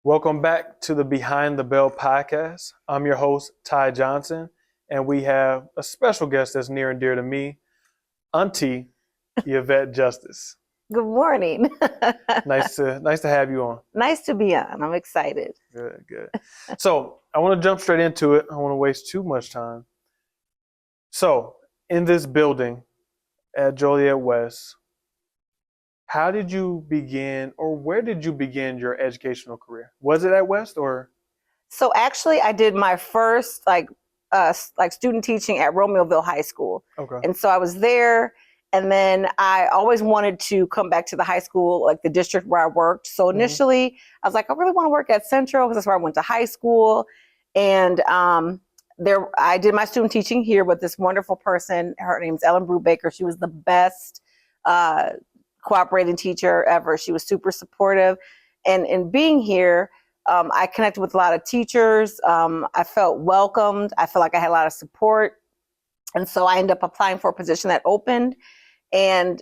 Welcome back to the Behind the Bell podcast. I'm your host, Ty Johnson, and we have a special guest that's near and dear to me, Auntie Yvette Justice. Good morning. Nice to have you on. Nice to be on. I'm excited. Good. So I want to jump straight into it. I don't want to waste too much time. So in this building at Joliet West, how did you begin, or where did you begin your educational career? Was it at West or? So actually, I did my first student teaching at Romeoville High School. Okay. And so I was there, and then I always wanted to come back to the high school, like the district where I worked. So initially, I was like, I really want to work at Central because that's where I went to high school. And I did my student teaching here with this wonderful person. Her name's Ellen Brubaker. She was the best cooperating teacher ever. She was super supportive. And in being here, I connected with a lot of teachers. I felt welcomed. I felt like I had a lot of support. And so I ended up applying for a position that opened. And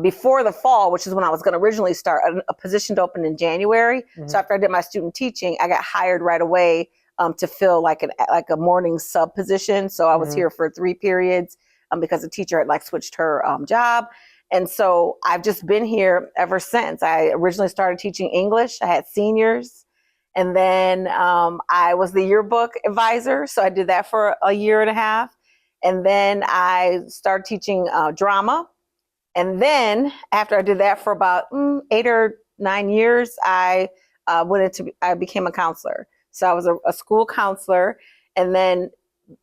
before the fall, which is when I was going to originally start, a position opened in January. So after I did my student teaching, I got hired right away to fill like a morning sub position. So I was here for 3 periods because the teacher had switched her job. And so I've just been here ever since. I originally started teaching English. I had seniors. And then I was the yearbook advisor. So I did that for a year and a half. And then I started teaching drama. And then after I did that for about 8 or 9 years, I became a counselor. So I was a school counselor. And then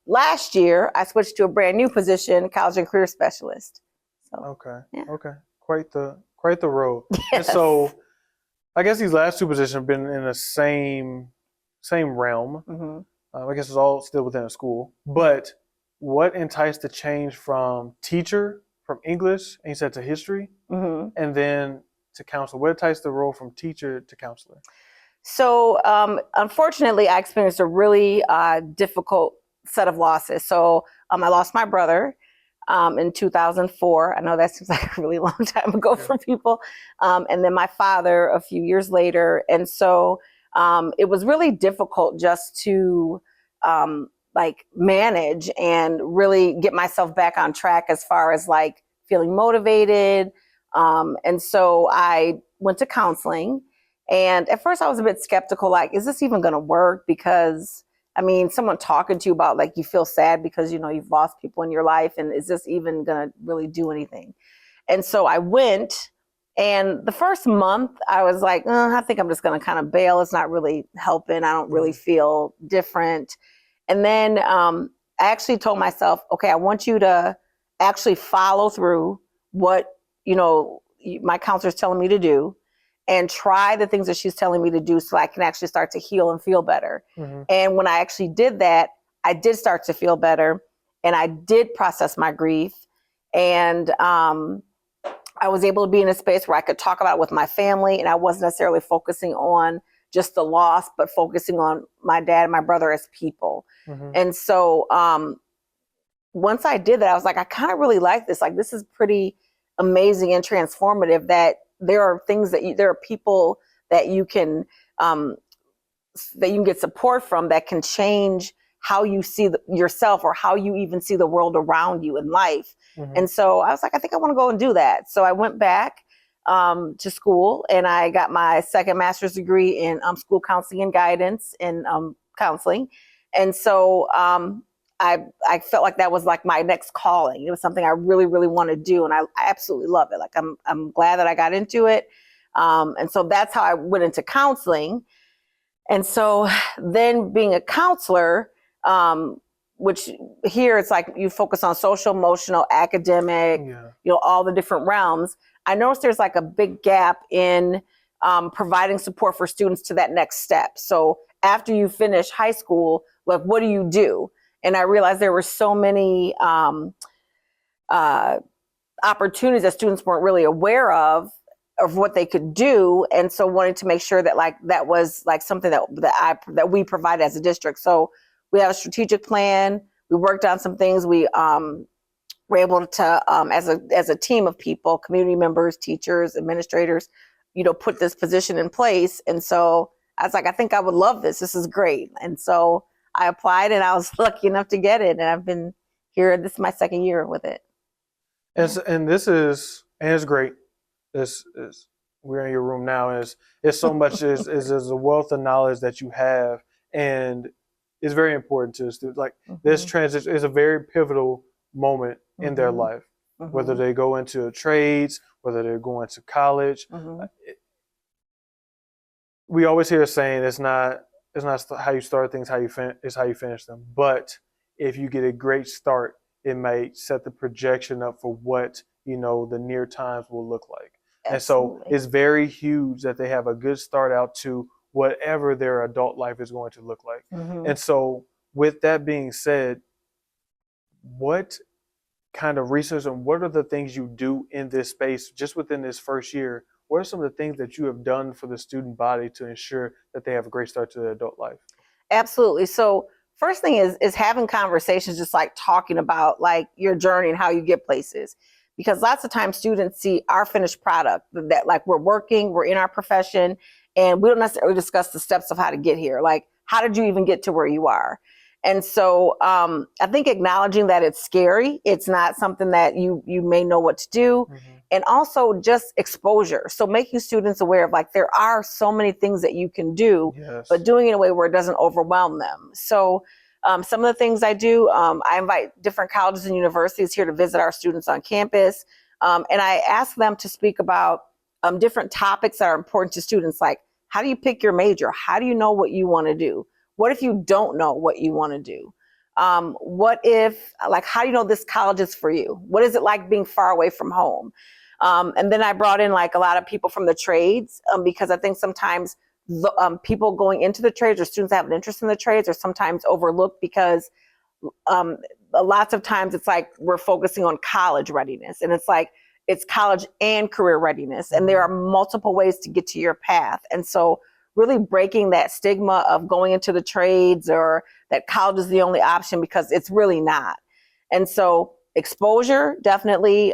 last year, I switched to a brand new position, college and career specialist. Okay. Yeah. Okay. Quite the road. Yes. And so I guess these last 2 positions have been in the same realm. I guess it's all still within a school. But what enticed the change from teacher, from English, and you said to history, and then to counselor? What enticed the role from teacher to counselor? So unfortunately, I experienced a really difficult set of losses. So I lost my brother in 2004. I know that seems like a really long time ago for people. And then my father a few years later. And so it was really difficult just to manage and really get myself back on track as far as feeling motivated. And so I went to counseling. And at first I was a bit skeptical, is this even going to work? Because someone talking to you about you feel sad because, you've lost people in your life, and is this even going to really do anything? And so I went, and the first month I was like, I think I'm just going to kind of bail. It's not really helping. I don't really feel different. And then I actually told myself, okay, I want you to actually follow through what, my counselor is telling me to do, and try the things that she's telling me to do so I can actually start to heal and feel better. And when I actually did that, I did start to feel better, and I did process my grief. And I was able to be in a space where I could talk about it with my family, and I wasn't necessarily focusing on just the loss, but focusing on my dad and my brother as people. And so once I did that, I was like, I kind of really like this. This is pretty amazing and transformative, that there are things there are people that you can get support from that can change how you see yourself, or how you even see the world around you in life. And so I was like, I think I want to go and do that. So I went back to school, and I got my second master's degree in school counseling and guidance in counseling. And so I felt like that was my next calling. It was something I really, really want to do. And I absolutely love it. I'm glad that I got into it. And so that's how I went into counseling. And so then being a counselor, which here it's you focus on social, emotional, academic, all the different realms. I noticed there's a big gap in providing support for students to that next step. So after you finish high school, what do you do? And I realized there were so many opportunities that students weren't really aware of what they could do. And so wanted to make sure that that was something that we provide as a district. So we have a strategic plan. We worked on some things. We were able to, as a team of people, community members, teachers, administrators, put this position in place. And so I was like, I think I would love this. This is great. And so I applied and I was lucky enough to get it. And I've been here. This is my second year with it. And this is, and it's great. This is, we're in your room now. And it's so much is a wealth of knowledge that you have. And it's very important to the students. Like this transition is a very pivotal moment in their life, whether they go into trades, whether they're going to college. We always hear a saying, it's not how you start things, it's how you finish them. But if you get a great start, it may set the projection up for what, the near times will look like. Absolutely. And so it's very huge that they have a good start out to whatever their adult life is going to look like. And so with that being said, what kind of research and what are the things you do in this space just within this first year? What are some of the things that you have done for the student body to ensure that they have a great start to their adult life? Absolutely. So first thing is having conversations, just like talking about like your journey and how you get places. Because lots of times students see our finished product, that like we're working, we're in our profession, and we don't necessarily discuss the steps of how to get here. Like, how did you even get to where you are? And so I think acknowledging that it's scary, it's not something that you may know what to do, and also just exposure. So making students aware of like, there are so many things that you can do, but doing it in a way where it doesn't overwhelm them. So some of the things I do, I invite different colleges and universities here to visit our students on campus. And I ask them to speak about different topics that are important to students, like how do you pick your major? How do you know what you want to do? What if you don't know what you want to do? What if, like, how do you know this college is for you? What is it like being far away from home? And then I brought in like a lot of people from the trades because I think sometimes people going into the trades or students that have an interest in the trades are sometimes overlooked because lots of times it's like we're focusing on college readiness, and it's like it's college and career readiness, and there are multiple ways to get to your path. And so really breaking that stigma of going into the trades or that college is the only option, because it's really not. And so exposure, definitely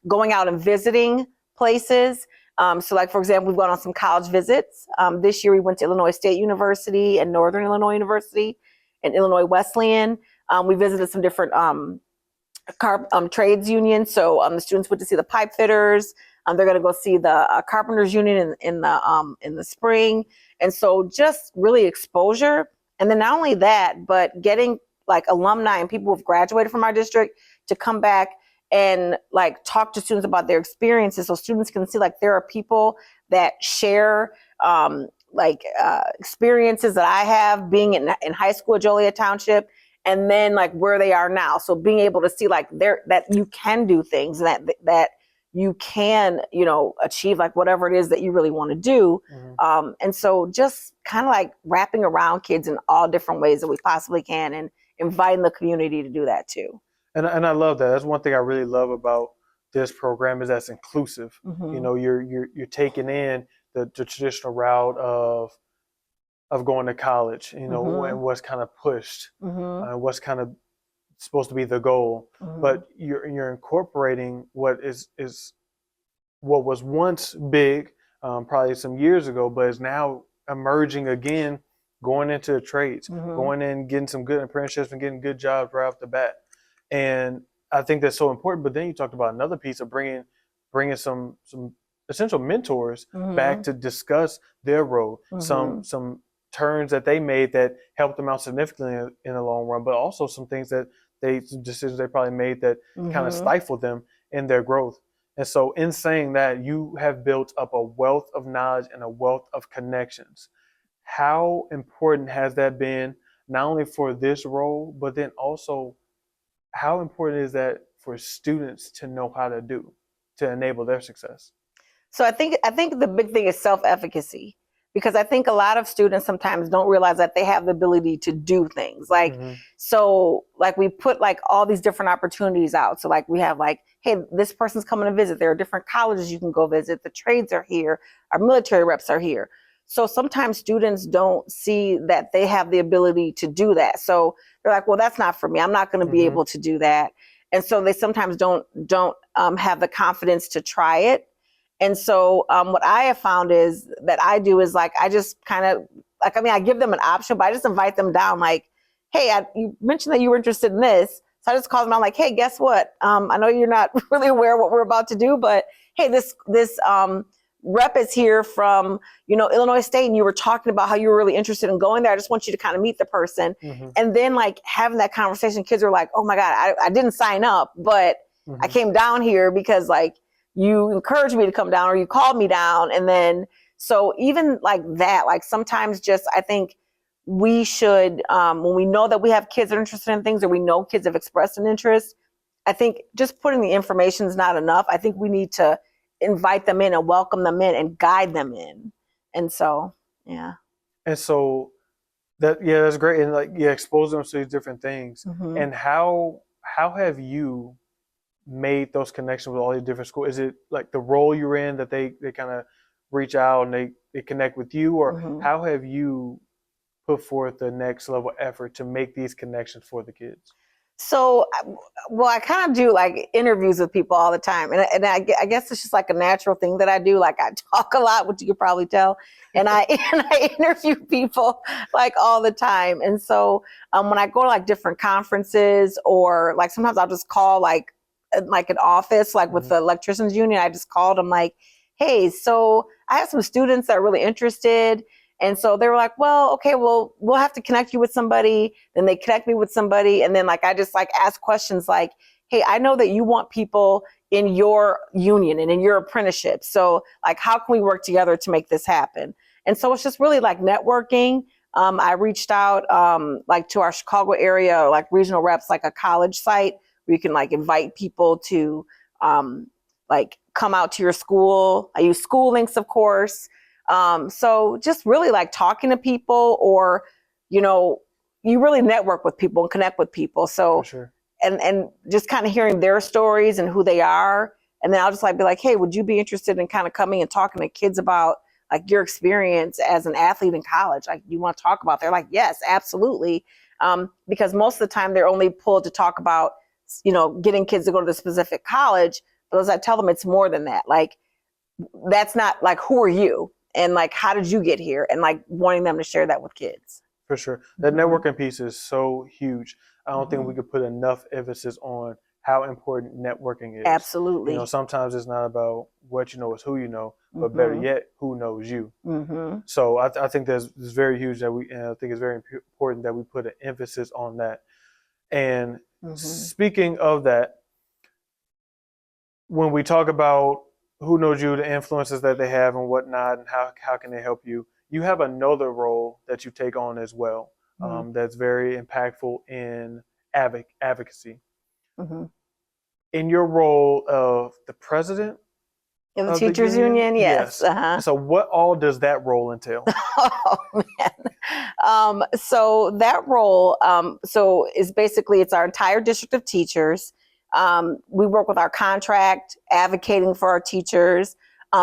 going out and visiting places. So like, for example, we've gone on some college visits. This year we went to Illinois State University and Northern Illinois University and Illinois Wesleyan. We visited some different trades unions. So the students went to see the pipe fitters. They're going to go see the carpenters union in the spring. And so just really exposure. And then not only that, but getting like alumni and people who've graduated from our district to come back and like talk to students about their experiences, so students can see like there are people that share experiences that I have being in high school at Joliet Township, and then like where they are now. So being able to see like that you can do things, that you can, achieve like whatever it is that you really want to do. And so just kind of like wrapping around kids in all different ways that we possibly can, and inviting the community to do that too. And I love that. That's one thing I really love about this program is that's inclusive. You're taking in the traditional route of going to college, and what's kind of pushed, what's kind of supposed to be the goal, but you're incorporating what was once big, probably some years ago, but is now emerging again, going into the trades, going in, getting some good apprenticeships and getting good jobs right off the bat. And I think that's so important. But then you talked about another piece of bringing some essential mentors back to discuss their road, some turns that they made that helped them out significantly in the long run, but also some things some decisions they probably made that kind of stifled them in their growth. And so in saying that, you have built up a wealth of knowledge and a wealth of connections. How important has that been, not only for this role, but then also how important is that for students to know how to do to enable their success? So I think the big thing is self-efficacy, because I think a lot of students sometimes don't realize that they have the ability to do things. Like, so like we put like all these different opportunities out. So like we have like, hey, this person's coming to visit. There are different colleges you can go visit. The trades are here. Our military reps are here. So sometimes students don't see that they have the ability to do that. So they're like, well, that's not for me. I'm not going to be able to do that. And so they sometimes don't have the confidence to try it. And so what I have found is that I do is like, I just kind of like, I mean, I give them an option, but I just invite them down like, hey, you mentioned that you were interested in this. So I just call them out like, hey, guess what? I know you're not really aware of what we're about to do, but hey, this rep is here from, Illinois State, and you were talking about how you were really interested in going there. I just want you to kind of meet the person. Mm-hmm. And then like having that conversation, kids are like, oh my God, I didn't sign up, but I came down here because like you encouraged me to come down or you called me down. And then, so even like that, like sometimes just, I think we should, when we know that we have kids that are interested in things or we know kids have expressed an interest, I think just putting the information is not enough. I think we need to invite them in and welcome them in and guide them in. And so, yeah. And so that's great. And like, expose them to these different things. Mm-hmm. And how have you made those connections with all these different schools? Is it like the role you're in that they kind of reach out and they connect with you, or how have you put forth the next level effort to make these connections for the kids? So, well, I kind of do like interviews with people all the time. And I guess it's just like a natural thing that I do. Like I talk a lot, which you could probably tell. And I interview people like all the time. And so when I go to like different conferences or like sometimes I'll just call like an office, like with the electricians union, I just called them like, hey, so I have some students that are really interested. And so they were like, well, okay, well, we'll have to connect you with somebody. Then they connect me with somebody. And then like, I just like ask questions like, hey, I know that you want people in your union and in your apprenticeship. So like, how can we work together to make this happen? And so it's just really like networking. I reached out like to our Chicago area, like regional reps, like a college site where you can like invite people to like come out to your school. I use School Links, of course. So just really like talking to people or, you really network with people and connect with people. So, For sure. and just kind of hearing their stories and who they are. And then I'll just like be like, hey, would you be interested in kind of coming and talking to kids about like your experience as an athlete in college? Like, you want to talk about? They're like, yes, absolutely. Because most of the time they're only pulled to talk about, getting kids to go to the specific college. But as I tell them, it's more than that. Like, that's not like, who are you? And like, how did you get here? And like wanting them to share that with kids. For sure. That networking piece is so huge. I don't think we could put enough emphasis on how important networking is. Absolutely. Sometimes it's not about what you know, it's who you know, but better yet, who knows you. So I think it's very huge and I think it's very important that we put an emphasis on that. And speaking of that, when we talk about who knows you, the influences that they have and whatnot, and how can they help you, you have another role that you take on as well that's very impactful in advocacy. In your role of the president of the teachers union, yes. So what all does that role entail? Oh man. So that role, so is basically it's our entire district of teachers. We work with our contract, advocating for our teachers,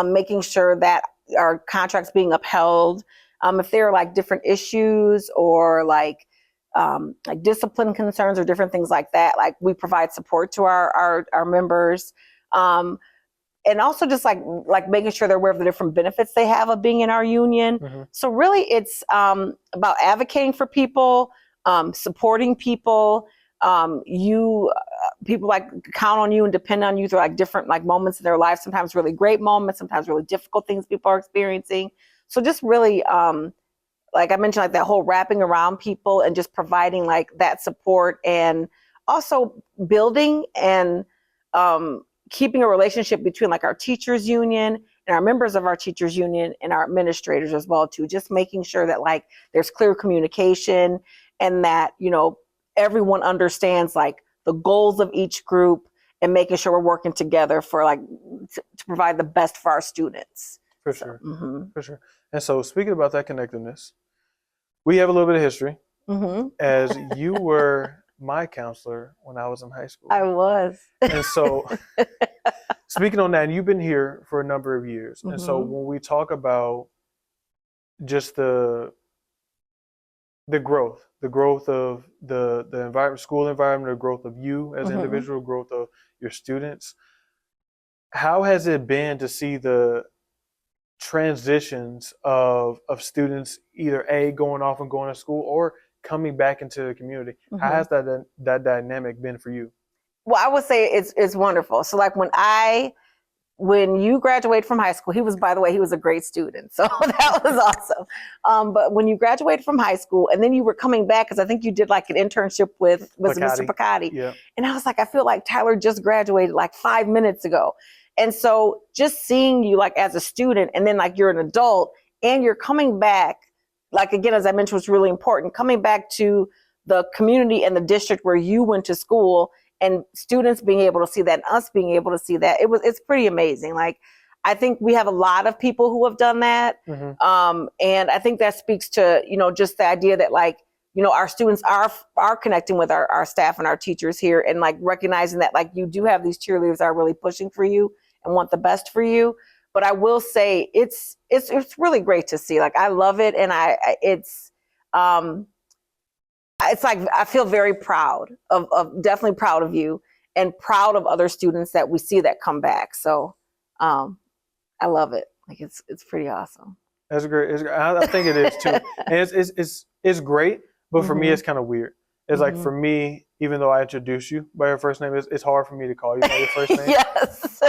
making sure that our contract's being upheld. If there are like different issues or like discipline concerns or different things like that, like we provide support to our members. And also just like making sure they're aware of the different benefits they have of being in our union. So really it's about advocating for people, supporting people. People like count on you and depend on you through like different like moments in their life, sometimes really great moments, sometimes really difficult things people are experiencing. So just really, like I mentioned, like that whole wrapping around people and just providing like that support and also building and keeping a relationship between like our teachers union and our members of our teachers union and our administrators as well too. Just making sure that like there's clear communication and that, everyone understands like the goals of each group and making sure we're working together for like to provide the best for our students. For sure. For sure. And so speaking about that connectiveness, we have a little bit of history as you were my counselor when I was in high school. I was. And so speaking on that, and you've been here for a number of years. And so when we talk about just the growth of the environment, school environment, the growth of you as an individual, growth of your students, how has it been to see the transitions of students either going off and going to school or coming back into the community? How has that dynamic been for you? Well, I would say it's wonderful. So like when you graduate from high school, by the way, he was a great student. So that was awesome. But when you graduated from high school and then you were coming back, because I think you did like an internship with Mr. Picotti. Yeah. And I was like, I feel like Tyler just graduated like 5 minutes ago. And so just seeing you like as a student and then like you're an adult and you're coming back, like again, as I mentioned, was really important, coming back to the community and the district where you went to school and students being able to see that and us being able to see that. It's pretty amazing. Like, I think we have a lot of people who have done that. And I think that speaks to, just the idea that like, our students are connecting with our staff and our teachers here and like recognizing that like you do have these cheerleaders that are really pushing for you and want the best for you. But I will say it's really great to see. Like, I love it. And it's like, I feel very proud of definitely proud of you and proud of other students that we see that come back. So I love it. Like, it's pretty awesome. That's great. I think it is too. And it's great, but for me, it's kind of weird. It's like, for me, even though I introduce you by your first name, it's hard for me to call you by your first name. Yes.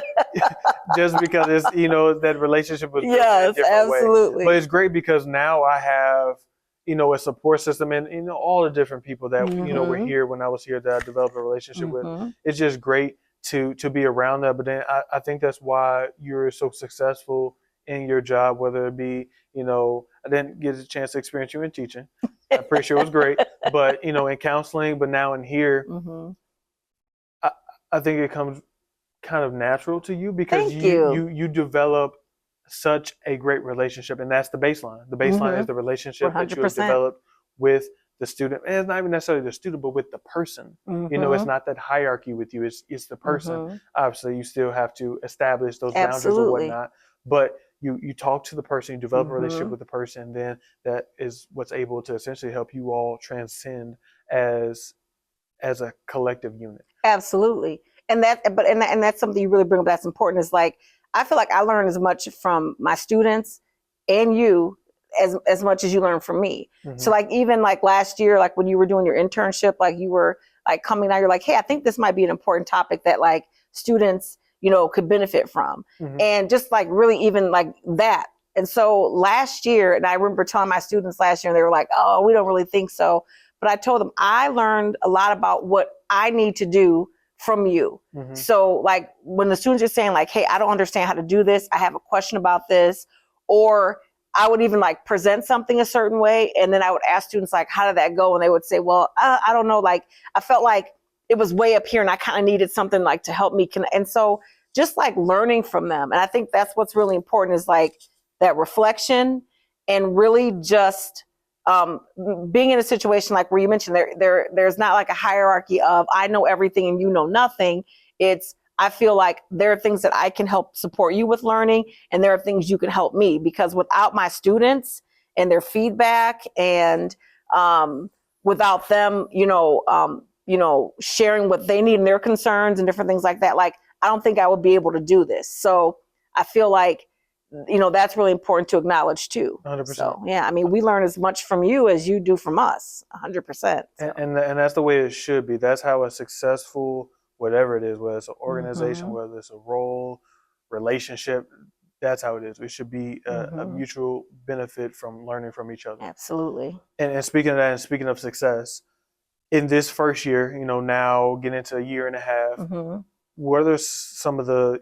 Just because it's, that relationship was built yes, in a different absolutely. way. But it's great because now I have, a support system and, all the different people that, were here when I was here that I developed a relationship with. It's just great to be around that. But then I think that's why you're so successful in your job, whether it be, I didn't get a chance to experience you in teaching. I'm pretty sure it was great. But, in counseling, but now in here, I think it comes kind of natural to you because you develop such a great relationship, and that's the baseline. The baseline is the relationship 100%. That you have developed with the student, and it's not even necessarily the student, but with the person. It's not that hierarchy with you. It's the person. Obviously, you still have to establish those boundaries or whatnot, but you talk to the person, you develop a relationship with the person, and then that is what's able to essentially help you all transcend as a collective unit. Absolutely. And that's something you really bring up that's important is like, I feel like I learn as much from my students and you as much as you learn from me. So like, even like last year, like when you were doing your internship, like you were like coming out, you're like, hey, I think this might be an important topic that like students, could benefit from. And just like really even like that. And so last year, and I remember telling my students last year, and they were like, oh, we don't really think so. But I told them I learned a lot about what I need to do from you. So like when the students are saying like, hey, I don't understand how to do this, I have a question about this, or I would even like present something a certain way. And then I would ask students like, how did that go? And they would say, well, I don't know. Like, I felt like it was way up here and I kind of needed something like to help me. And so just like learning from them. And I think that's what's really important is like that reflection and really just being in a situation like where you mentioned there's not like a hierarchy of I know everything and you know nothing. It's I feel like there are things that I can help support you with learning, and there are things you can help me, because without my students and their feedback and without them, sharing what they need and their concerns and different things like that, like I don't think I would be able to do this. So I feel like that's really important to acknowledge too. 100%. So, yeah, I mean, we learn as much from you as you do from us, 100%. So. And that's the way it should be. That's how a successful, whatever it is, whether it's an organization, whether it's a role, relationship, that's how it is. It should be a mutual benefit from learning from each other. Absolutely. And speaking of that, and speaking of success, in this first year, now getting into a year and a half, what are some of the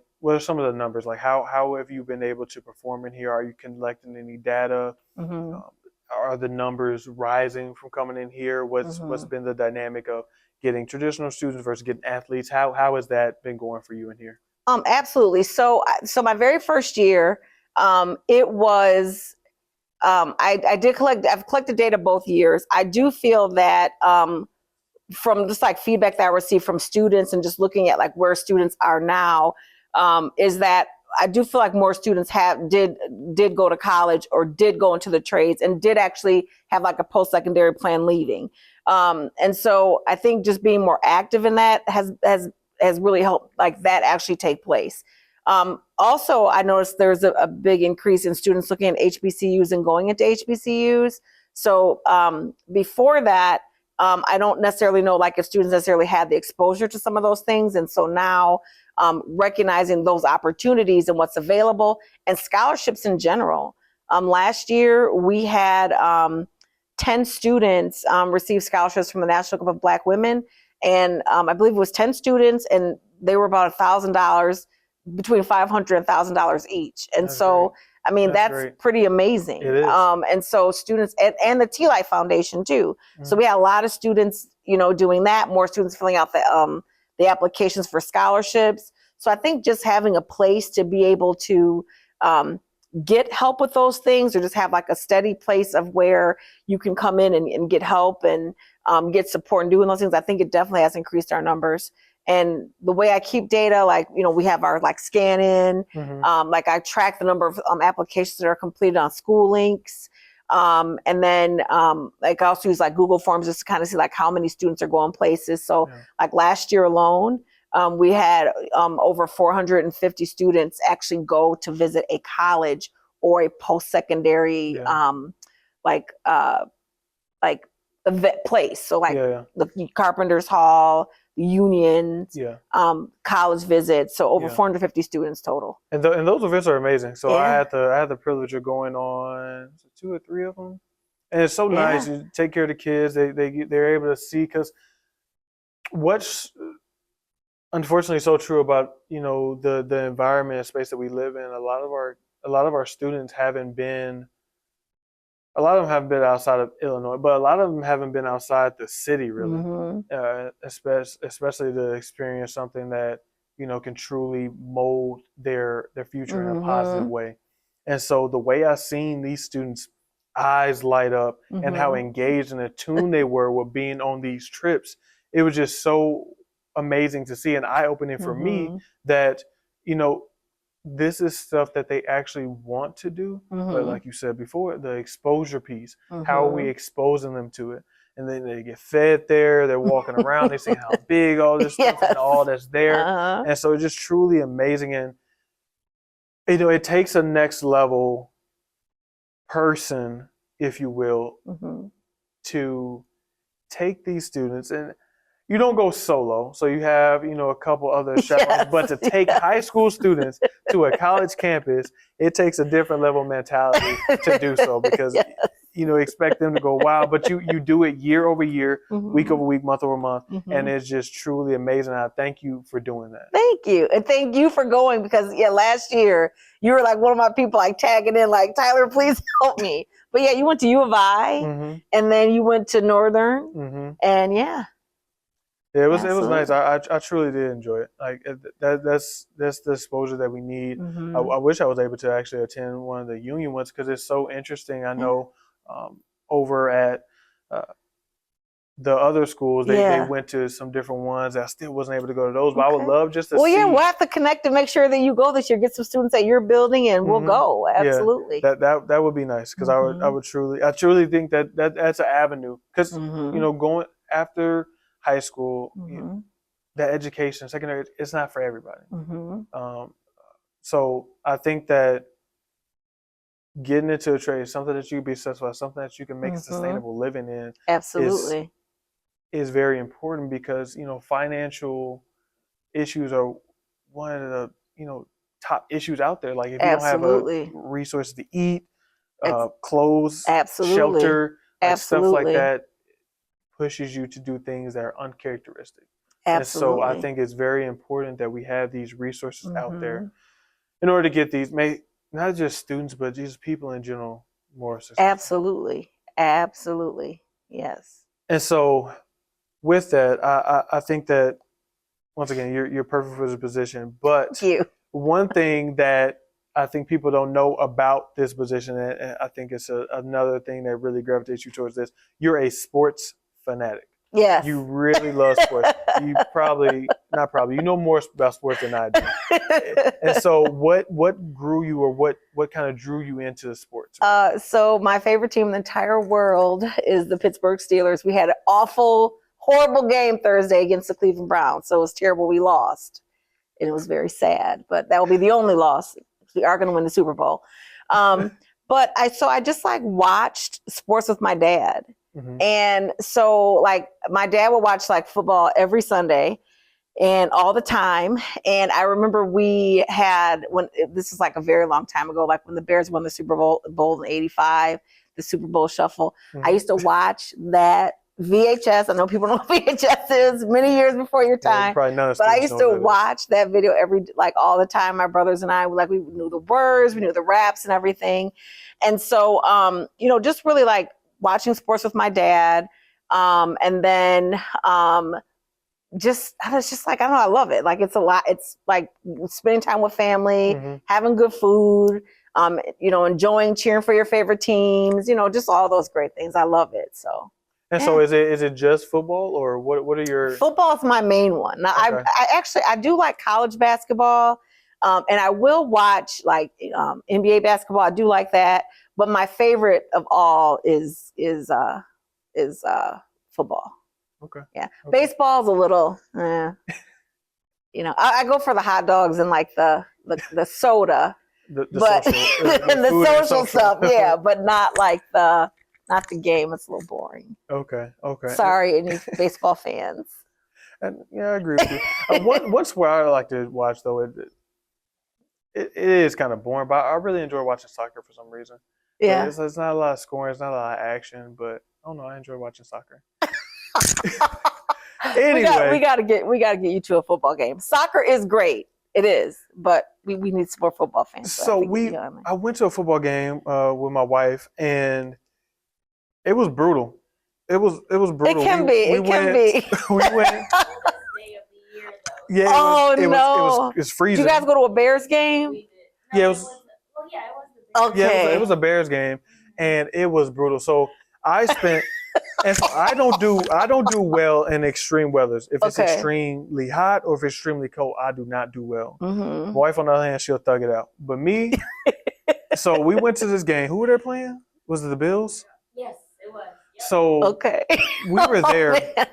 numbers? Like how have you been able to perform in here? Are you collecting any data? Are the numbers rising from coming in here? What's been the dynamic of getting traditional students versus getting athletes? How has that been going for you in here? Absolutely. So my very first year, it was I've collected data both years. I do feel that from just like feedback that I received from students and just looking at like where students are now, is that I do feel like more students did go to college or did go into the trades and did actually have like a post-secondary plan leaving. And so I think just being more active in that has really helped like that actually take place. Also, I noticed there's a big increase in students looking at HBCUs and going into HBCUs. So before that, I don't necessarily know like if students necessarily had the exposure to some of those things. And so now recognizing those opportunities and what's available and scholarships in general. Last year, we had 10 students receive scholarships from the National Club of Black Women. And I believe it was 10 students, and they were about $1,000, between $500 and $1,000 each. And That's so, great. I mean, that's pretty amazing. It is. And so students, and the T-Life Foundation too. Mm-hmm. So we had a lot of students, doing that, more students filling out the applications for scholarships. So I think just having a place to be able to get help with those things, or just have like a steady place of where you can come in and get help and get support and doing those things, I think it definitely has increased our numbers. And the way I keep data, like, we have our like scan in, like I track the number of applications that are completed on school links. And then like I also use like Google Forms just to kind of see like how many students are going places. So like last year alone, we had over 450 students actually go to visit a college or a post-secondary like event place. So like the Carpenters Hall, the unions, college visits. So over 450 students total. And those events are amazing. So I had the privilege of going on 2 or 3 of them, and it's so nice. You take care of the kids. They're able to see, because what's unfortunately so true about the environment and space that we live in. A lot of our students haven't been. A lot of them haven't been outside of Illinois, but a lot of them haven't been outside the city, really, especially to experience something that can truly mold their future in a positive way. And so the way I seen these students' eyes light up and how engaged and attuned they were with being on these trips, it was just so amazing to see, and eye-opening for me that this is stuff that they actually want to do. But like you said before, the exposure piece, how are we exposing them to it? And then they get fed there, they're walking around, they see how big all this stuff and all that's there. And so it's just truly amazing. And it takes a next level person, if you will, to take these students, and you don't go solo, so you have a couple other chaperones. But to take high school students to a college campus, it takes a different level of mentality to do so, because expect them to go wow, but you do it year over year, week over week, month over month, and it's just truly amazing. I thank you for doing that. Thank you, and thank you for going, because last year you were like one of my people, like tagging in, like, Tyler, please help me. But you went to U of I, and then you went to Northern, and it was nice. I truly did enjoy it. Like that's the exposure that we need. I wish I was able to actually attend one of the union ones, because it's so interesting. I know over at the other schools, they went to some different ones. I still wasn't able to go to those, but I would love just to see. We'll have to connect to make sure that you go this year. Get some students at your building, and we'll go. Absolutely. That would be nice, because I truly think that's an avenue, because going after high school, that education, secondary, it's not for everybody. So I think that getting into a trade is something that you can be successful at, something that you can make a sustainable living in. Absolutely. Is very important, because financial issues are one of the top issues out there. Like if you don't have resources to eat, clothes, shelter, stuff like that, pushes you to do things that are uncharacteristic. And so I think it's very important that we have these resources out there in order to get these, not just students, but just people in general, more successful. Absolutely. Yes. And so with that, I think that, once again, you're perfect for the position. But Thank you. One thing that I think people don't know about this position, and I think it's another thing that really gravitates you towards this, you're a sports fanatic. Yes. You really love sports. You you know more about sports than I do. And so what grew you, or what kind of drew you into the sports? So my favorite team in the entire world is the Pittsburgh Steelers. We had an awful, horrible game Thursday against the Cleveland Browns. So it was terrible. We lost. and it was very sad. But that will be the only loss. We are going to win the Super Bowl. But I just like watched sports with my dad. And so like my dad would watch like football every Sunday and all the time. And I remember we had, when this was like a very long time ago, like when the Bears won the Super Bowl in '85, the Super Bowl shuffle. I used to watch that VHS. I know people know what VHS is, many years before your time. But I used to watch that video all the time. My brothers and I, like, we knew the words, we knew the raps and everything. And so, just really like watching sports with my dad. And then, I was just like, I don't know, I love it. Like, it's a lot. It's like spending time with family, having good food, enjoying cheering for your favorite teams, just all those great things. I love it. So. And so is it just football, or what are your... Football is my main one. Now, okay. I do like college basketball, and I will watch like NBA basketball. I do like that. But my favorite of all is football. Okay. Yeah. Okay. Baseball's a little, I go for the hot dogs and like the soda, but the social stuff. Yeah, but not like not the game. It's a little boring. Okay. Sorry, any baseball fans. And yeah, I agree with you. One sport I like to watch though, it is kind of boring, but I really enjoy watching soccer for some reason. Yeah, it's not a lot of scoring, it's not a lot of action, but I don't know. I enjoy watching soccer. Anyway, we gotta get you to a football game. Soccer is great, it is, but we need some more football fans. So I went to a football game with my wife, and it was brutal. It was brutal. It can be. We went. Yeah. It was freezing. Did you guys go to a Bears game? Yeah, it was. Okay. Yeah, it was a Bears game, and it was brutal. So I spent, and so I don't do well in extreme weathers. If it's extremely hot or if it's extremely cold, I do not do well. My wife, on the other hand, she'll thug it out. But me, so we went to this game. Who were they playing? Was it the Bills? Yes, it was. Yep. So we were there.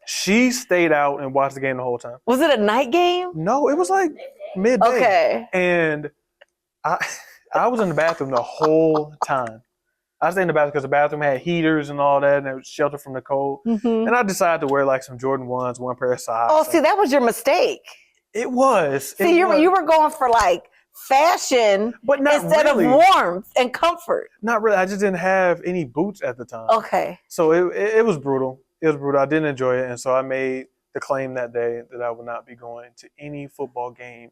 She stayed out and watched the game the whole time. Was it a night game? No, it was like midday. Okay. And I was in the bathroom the whole time. I stayed in the bathroom because the bathroom had heaters and all that, and it was sheltered from the cold. And I decided to wear like some Jordan 1s, one pair of socks. Oh, see, that was your mistake. It was. See, you were going for like fashion, but not instead really. of warmth and comfort. Not really. I just didn't have any boots at the time. Okay. So it was brutal. It was brutal. I didn't enjoy it, and so I made the claim that day that I would not be going to any football game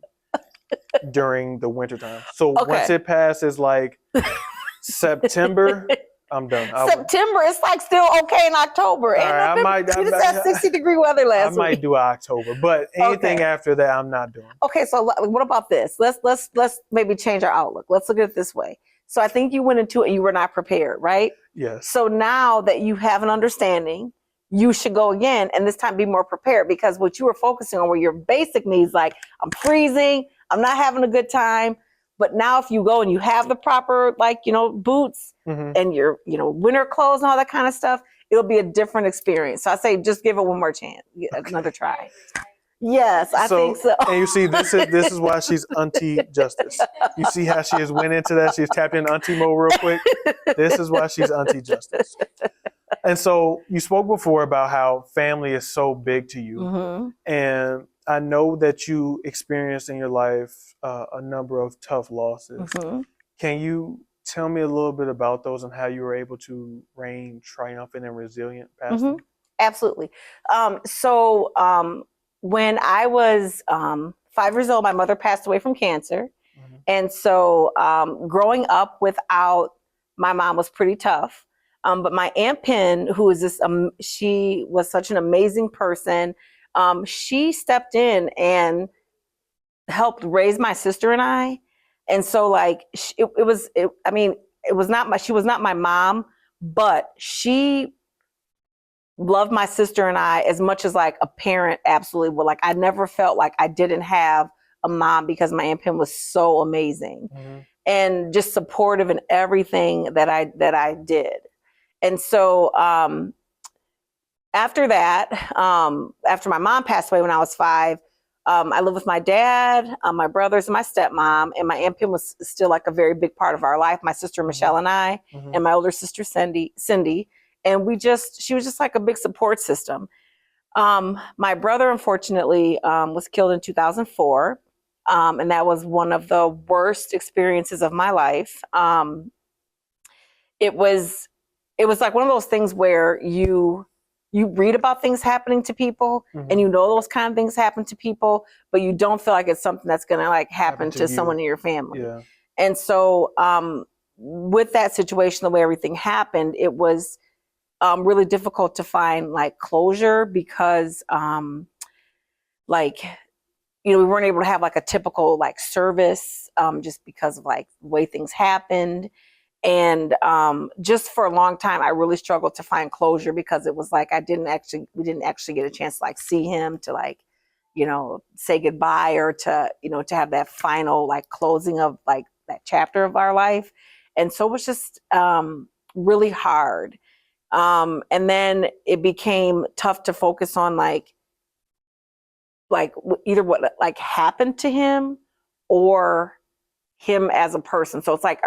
during the wintertime. So once it passes like September, I'm done. September, it's like still okay in October. I just had 60-degree weather last week. I might do October, but anything after that, I'm not doing. Okay, so what about this? Let's maybe change our outlook. Let's look at it this way. So I think you went into it and you were not prepared, right? Yes. So now that you have an understanding, you should go again and this time be more prepared, because what you were focusing on were your basic needs, like I'm freezing, I'm not having a good time. But now if you go and you have the proper, boots and your, winter clothes and all that kind of stuff, it'll be a different experience. So I say, just give it one more chance, another try. Yes, I think so. And you see, this is why she's Auntie Justice. You see how she has went into that? She's tapped into Auntie mode real quick. This is why she's Auntie Justice. And so you spoke before about how family is so big to you. And I know that you experienced in your life a number of tough losses. Can you tell me a little bit about those and how you were able to reign triumphant and resilient past them? Absolutely. So when I was 5 years old, my mother passed away from cancer. And so growing up without my mom was pretty tough. But my Aunt Pen, who is she was such an amazing person. She stepped in and helped raise my sister and I. And so she was not my mom, but she loved my sister and I as much as like a parent absolutely would. Like I never felt like I didn't have a mom, because my Aunt Pen was so amazing and just supportive in everything that I did. And so after that, after my mom passed away when I was 5, I live with my dad, my brothers, and my stepmom, and my Aunt Pim was still like a very big part of our life. My sister Michelle and I, and my older sister Cindy, and she was just like a big support system. My brother, unfortunately, was killed in 2004. And that was one of the worst experiences of my life. It was like one of those things where you read about things happening to people, and you know those kind of things happen to people, but you don't feel like it's something that's going to like happen to someone in your family. Yeah. And so with that situation, the way everything happened, it was really difficult to find like closure, because like, you know, we weren't able to have like a typical like service, just because of like the way things happened. And just for a long time, I really struggled to find closure, because it was like we didn't actually get a chance to like see him, to like, you know, say goodbye, or to, you know, to have that final like closing of like that chapter of our life. And so it was just really hard. And then it became tough to focus on like either what like happened to him, or him as a person. So it's like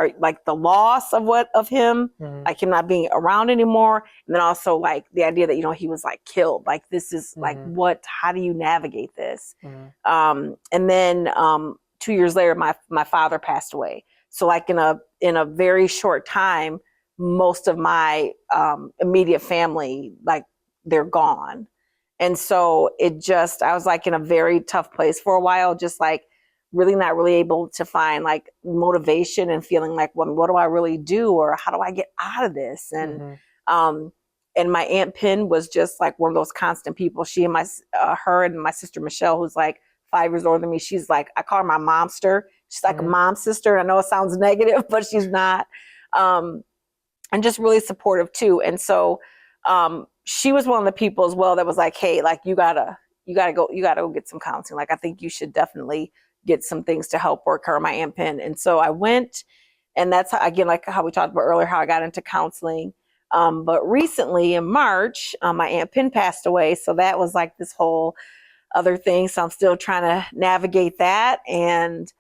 the loss of him, like him not being around anymore, and then also like the idea that, you know, he was like killed. Like this is like how do you navigate this? And then 2 years later, my father passed away. So like in a very short time, most of my immediate family, like they're gone. And so I was like in a very tough place for a while, just like really not really able to find like motivation, and feeling like, well, what do I really do, or how do I get out of this? And and my Aunt Pin was just like one of those constant people. She and her and my sister Michelle, who's like 5 years older than me, she's like, I call her my momster. She's like a mom sister. I know it sounds negative, but she's not. And just really supportive too. And so she was one of the people as well that was like, hey, like you gotta go get some counseling. Like I think you should definitely get some things to help work her, my Aunt Pin. And so I went, and that's how, again, like how we talked about earlier, how I got into counseling. But recently in March, my Aunt Pin passed away. So that was like this whole other thing. So I'm still trying to navigate that, and,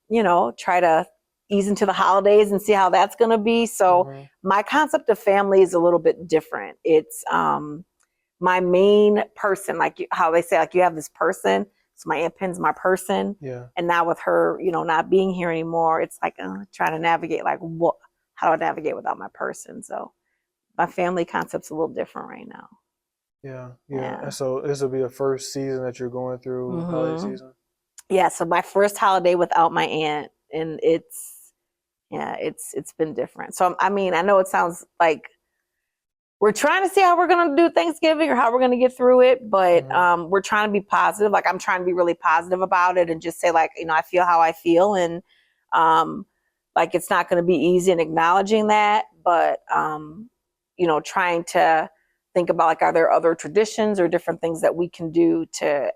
you know, try to ease into the holidays and see how that's going to be. So my concept of family is a little bit different. It's my main person, like how they say, like you have this person. So my Aunt Pin's my person. Yeah. And now with her, you know, not being here anymore, it's like trying to navigate, like how do I navigate without my person? So my family concept's a little different right now. Yeah. And so this will be the first season that you're going through, holiday season? Yeah, so my first holiday without my aunt, and it's been different. So I mean, I know it sounds like we're trying to see how we're going to do Thanksgiving, or how we're going to get through it. But we're trying to be positive. Like I'm trying to be really positive about it, and just say like, you know, I feel how I feel. And like, it's not going to be easy in acknowledging that, but, you know, trying to think about like, are there other traditions or different things that we can do to,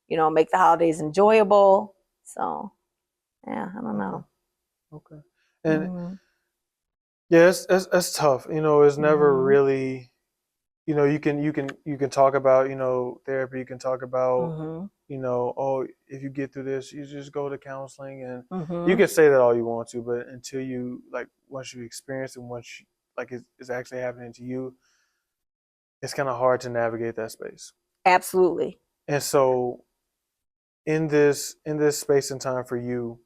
you know, make the holidays enjoyable? So, yeah, I don't know. Okay. And yeah, it's tough. You know, it's never really, you know, you can talk about, you know, therapy. You can talk about, you know, oh, if you get through this, you just go to counseling, and you can say that all you want to, but until you like, once you experience it, like it's actually happening to you, it's kind of hard to navigate that space. Absolutely. And so, in this space and time for you,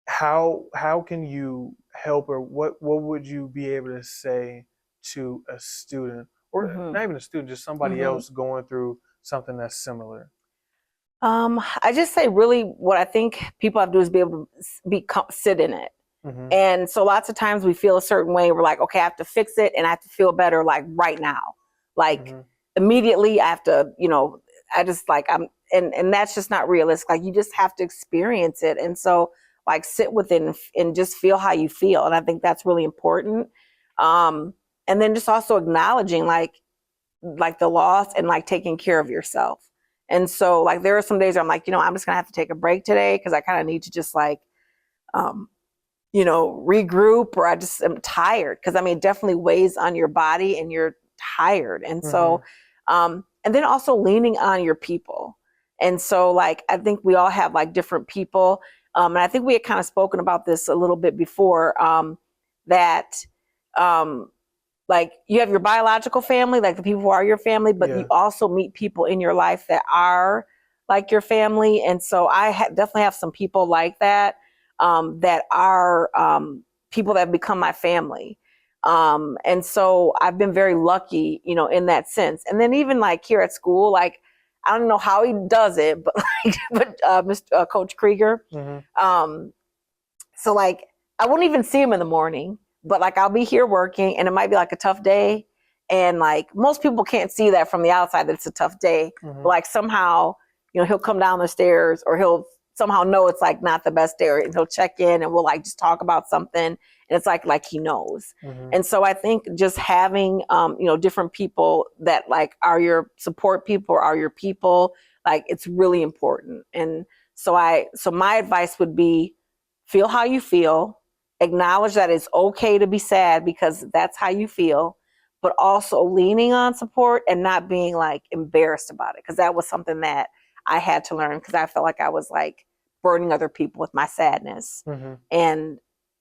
how can you help, or what would you be able to say to a student, or not even a student, just somebody else going through something that's similar? I just say really what I think people have to do is be able to sit in it. And so lots of times we feel a certain way. We're like, okay, I have to fix it, and I have to feel better like right now. Like immediately I have to, you know, I just like, and that's just not realistic. Like you just have to experience it. And so like sit with it and just feel how you feel. And I think that's really important. And then just also acknowledging like the loss, and like taking care of yourself. And so like there are some days where I'm like, you know, I'm just gonna have to take a break today, because I kind of need to just like, you know, regroup, or I just am tired. Because I mean, it definitely weighs on your body, and you're tired. And so, and and then also leaning on your people. And so like, I think we all have like different people. And I think we had kind of spoken about this a little bit before, that like you have your biological family, like the people who are your family, but you also meet people in your life that are like your family. And so I definitely have some people like that, that are people that have become my family. And so I've been very lucky, you know, in that sense. And then even like here at school, like, I don't know how he does it, but like, Mr. Coach Krieger. So like, I won't even see him in the morning, but like, I'll be here working and it might be like a tough day. And like, most people can't see that from the outside that it's a tough day. But like somehow, you know, he'll come down the stairs or he'll somehow know it's like not the best day, and he'll check in and we'll like just talk about something. And it's like he knows. And so I think just having, you know, different people that like are your support people or are your people, like it's really important. And so my advice would be, feel how you feel, acknowledge that it's okay to be sad because that's how you feel, but also leaning on support and not being like embarrassed about it. Cause that was something that I had to learn because I felt like I was like burdening other people with my sadness. And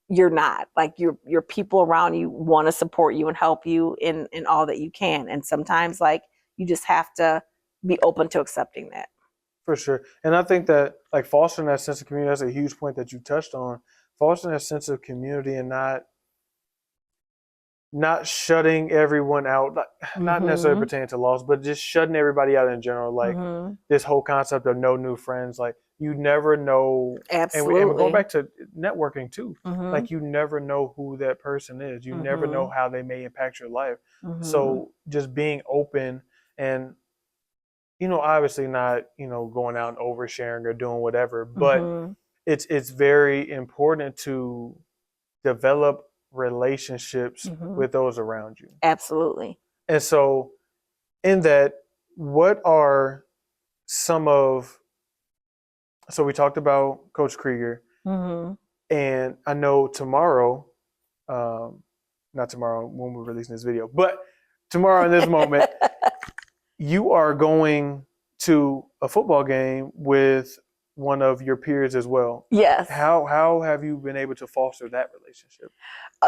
you're not. Like your people around you want to support you and help you in all that you can. And sometimes like you just have to be open to accepting that. For sure. And I think that like fostering that sense of community, that's a huge point that you touched on. Fostering that sense of community and not shutting everyone out, not necessarily pertaining to loss, but just shutting everybody out in general. Like this whole concept of no new friends, like you never know. Absolutely. And we're going back to networking too. Like you never know who that person is. You never know how they may impact your life. So just being open and, you know, obviously not, you know, going out and oversharing or doing whatever, but it's very important to develop relationships with those around you. Absolutely. And so in that, what are some of, so we talked about Coach Krieger, and I know tomorrow, not tomorrow when we're releasing this video, but tomorrow in this moment, you are going to a football game with one of your peers as well. Yes. How have you been able to foster that relationship?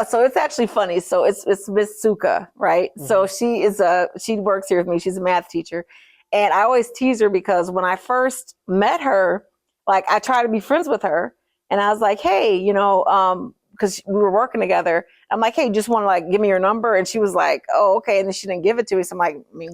So it's actually funny. So it's Miss Suka, right? So she works here with me. She's a math teacher. And I always tease her because when I first met her, like I try to be friends with her. And I was like, hey, you know, because we were working together. I'm like, hey, just want to like give me your number? And she was like, oh, okay. And then she didn't give it to me. So I'm like, I mean,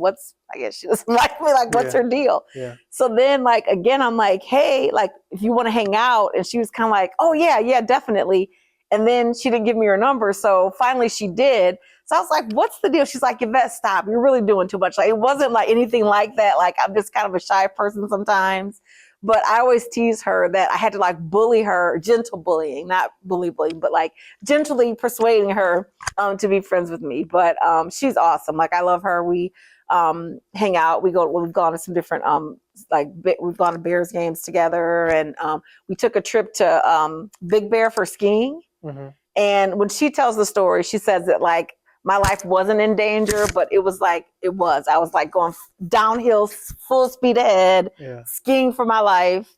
I guess she doesn't like me. Like, what's her deal? So then like, again, I'm like, hey, like if you want to hang out. And she was kind of like, oh yeah, definitely. And then she didn't give me her number. So finally she did. So I was like, what's the deal? She's like, Yvette, stop. You're really doing too much. Like, it wasn't like anything like that. Like, I'm just kind of a shy person sometimes. But I always tease her that I had to like bully her, gentle bullying, not bullying, but like gently persuading her to be friends with me. But she's awesome. Like, I love her. We hang out. We've gone to some different, we've gone to Bears games together. And we took a trip to Big Bear for skiing. And when she tells the story, she says that like my life wasn't in danger, but it was like, I was like going downhill, full speed ahead, skiing for my life.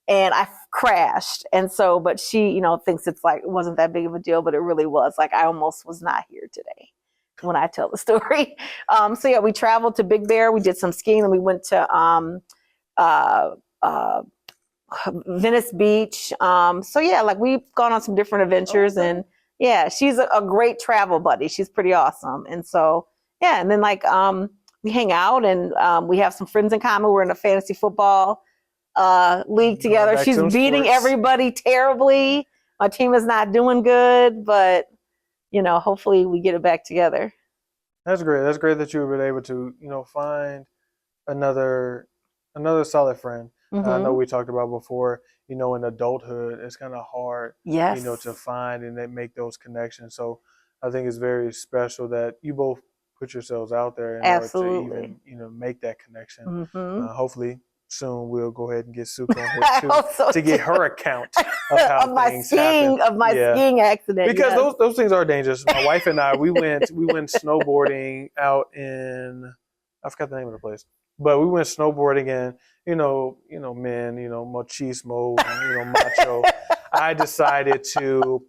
And I crashed. And so, but she, you know, thinks it's like, it wasn't that big of a deal, but it really was. Like, I almost was not here today when I tell the story. So yeah, we traveled to Big Bear. We did some skiing, and we went to Venice Beach. So yeah, like we've gone on some different adventures. And yeah, she's a great travel buddy. She's pretty awesome. And so, yeah. And then like, we hang out and we have some friends in common. We're in a fantasy football league together. She's beating everybody terribly. My team is not doing good, but you know, hopefully we get it back together. That's great. That's great that you've been able to, you know, find another solid friend. I know we talked about before, you know, in adulthood, it's kind of hard, you know, to find and then make those connections. So I think it's very special that you both put yourselves out there in order to even, you know, make that connection. Hopefully soon we'll go ahead and get Suka on here too, to get her account of how things happen. Of my skiing accident. Because those things are dangerous. My wife and I, we went snowboarding out in, I forgot the name of the place. But we went snowboarding, and men, machismo, macho. I decided to,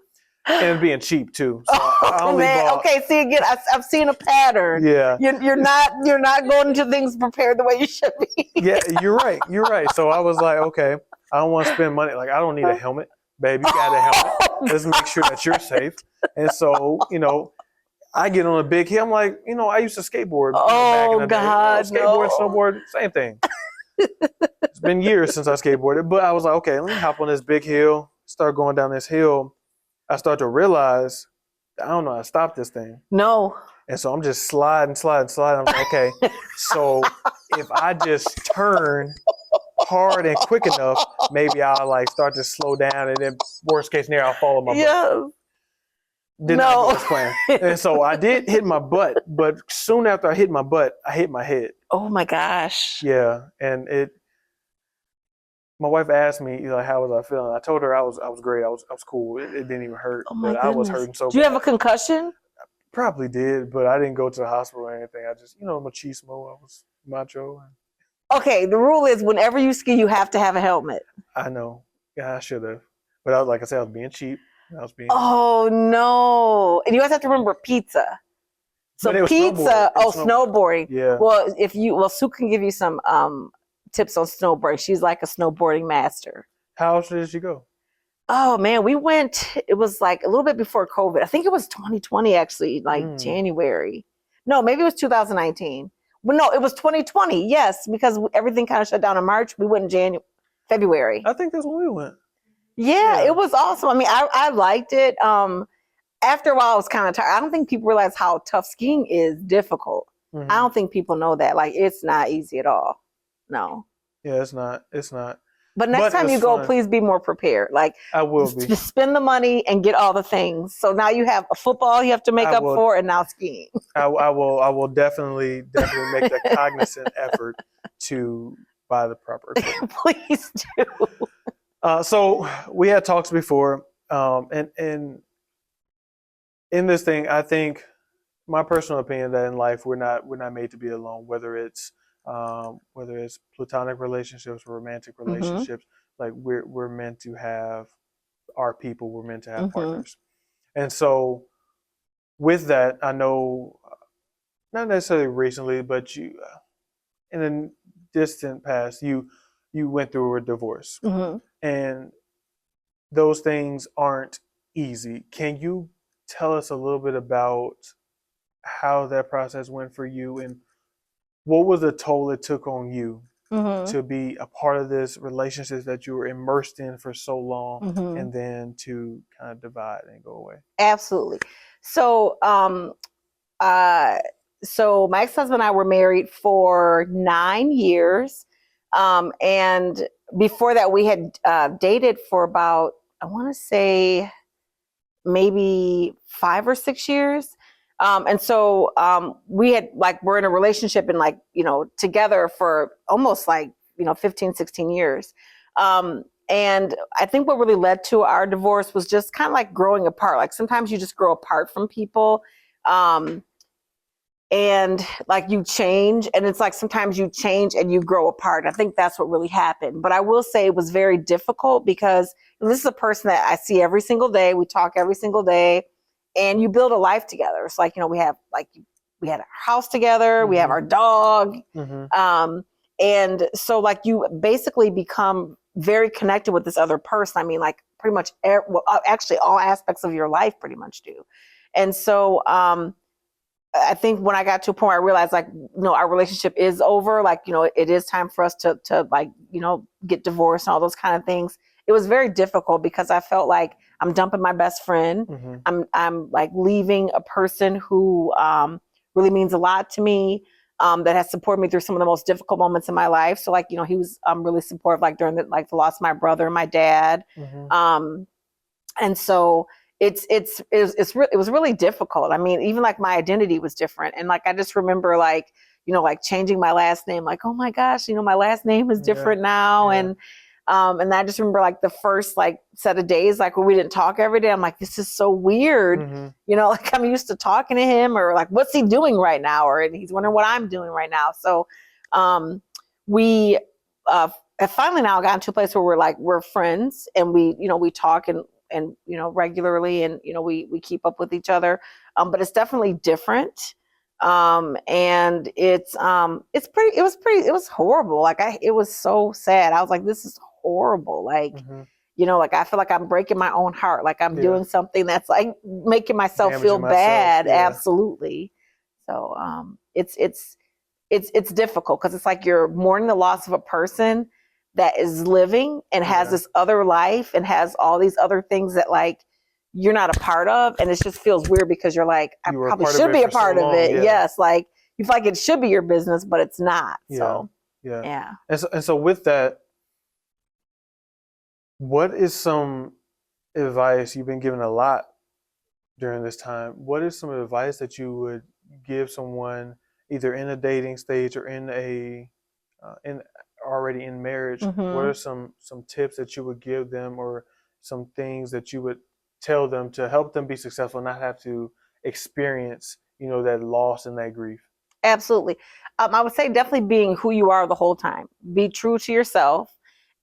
and being cheap too. So I Oh only man. bought. Okay. See again, I've seen a pattern. Yeah. You're not going into things prepared the way you should be. Yeah, you're right. You're right. So I was like, okay, I don't want to spend money. Like, I don't need a helmet, babe. You got a helmet. Let's make sure that you're safe. And so, I get on a big hill. I'm like, I used to skateboard back in the God, day. Skateboard, no. snowboard, same thing. It's been years since I skateboarded, but I was like, okay, let me hop on this big hill, start going down this hill. I start to realize, I don't know how to stop this thing. No. And so I'm just sliding. I'm like, okay, so if I just turn hard and quick enough, maybe I'll like start to slow down, and then worst case scenario, I'll fall on my butt. Did not go as planned. And so I did hit my butt, but soon after I hit my butt, I hit my head. Oh my gosh. Yeah, and my wife asked me, like, how was I feeling? I told her I was great. I was cool. It didn't even hurt, Oh my but goodness. I was hurting so bad. Do you have a concussion? Probably did, but I didn't go to the hospital or anything. I just, machismo. I was macho. Okay, the rule is whenever you ski, you have to have a helmet. I know. Yeah, I should have. But like I said, I was being cheap. Oh no! And you guys have to remember pizza. So pizza. Snowboarding. Yeah. Well, Sue can give you some tips on snowboarding. She's like a snowboarding master. How else did you go? Oh man, we went. It was like a little bit before COVID. I think it was 2020 actually, like January. No, maybe it was 2019. Well, no, it was 2020. Yes, because everything kind of shut down in March. We went in February. I think that's when we went. Yeah, it was awesome. I mean, I liked it. After a while, I was kind of tired. I don't think people realize how tough skiing is difficult. Mm-hmm. I don't think people know that. Like, it's not easy at all. No. Yeah, it's not. It's not. But next time you go, please be more prepared. Like, I will be. Just spend the money and get all the things. So now you have a football you have to make up for, and now skiing. I will definitely make that cognizant effort to buy the proper equipment. Please do. So we had talks before, and in this thing, I think my personal opinion that in life we're not made to be alone. Whether it's platonic relationships or romantic relationships, like we're meant to have our people. We're meant to have partners. And so with that, I know not necessarily recently, but you in the distant past, you went through a divorce, and those things aren't easy. Can you tell us a little bit about how that process went for you, and what was the toll it took on you to be a part of this relationship that you were immersed in for so long, and then to kind of divide and go away? Absolutely. So, so my ex-husband and I were married for 9 years. And before that, we had dated for about, I want to say, maybe 5 or 6 years. And so we had we're in a relationship and together for almost 15, 16 years. And I think what really led to our divorce was just kind of like growing apart. Like sometimes you just grow apart from people. And you change, and it's like sometimes you change and you grow apart. I think that's what really happened. But I will say it was very difficult because this is a person that I see every single day. We talk every single day, and you build a life together. It's we had our house together, we have our dog. And so you basically become very connected with this other person. I mean, pretty much, actually all aspects of your life pretty much do. And so, I think when I got to a point where I realized our relationship is over, it is time for us to get divorced and all those kind of things. It was very difficult because I felt like I'm dumping my best friend. I'm leaving a person who really means a lot to me, that has supported me through some of the most difficult moments in my life. So he was really supportive during the loss of my brother and my dad. And so it was really difficult. I mean, even my identity was different. And I just remember changing my last name, oh my gosh, my last name is different now. Yeah. And I just remember the first set of days, where we didn't talk every day. I'm like, this is so weird. I'm used to talking to him, or what's he doing right now? And he's wondering what I'm doing right now. So, We have finally now gotten to a place where we're friends, and we talk and regularly, and we keep up with each other. But it's definitely different. And it was horrible. Like it was so sad. I was like, this is horrible. Like, like I feel like I'm breaking my own heart. Like I'm doing something that's like making myself feel bad. Yeah. Absolutely. So, it's difficult because it's like you're mourning the loss of a person that is living and has this other life and has all these other things that like you're not a part of, and it just feels weird because you're like, I probably should be a part of it. Yes, like you feel like it should be your business, but it's not. So yeah. And so with that, what is some advice you've been given a lot during this time? What is some advice that you would give someone either in a dating stage or already in marriage? What are some tips that you would give them, or some things that you would tell them to help them be successful, not have to experience, that loss and that grief? Absolutely. I would say definitely being who you are the whole time. Be true to yourself,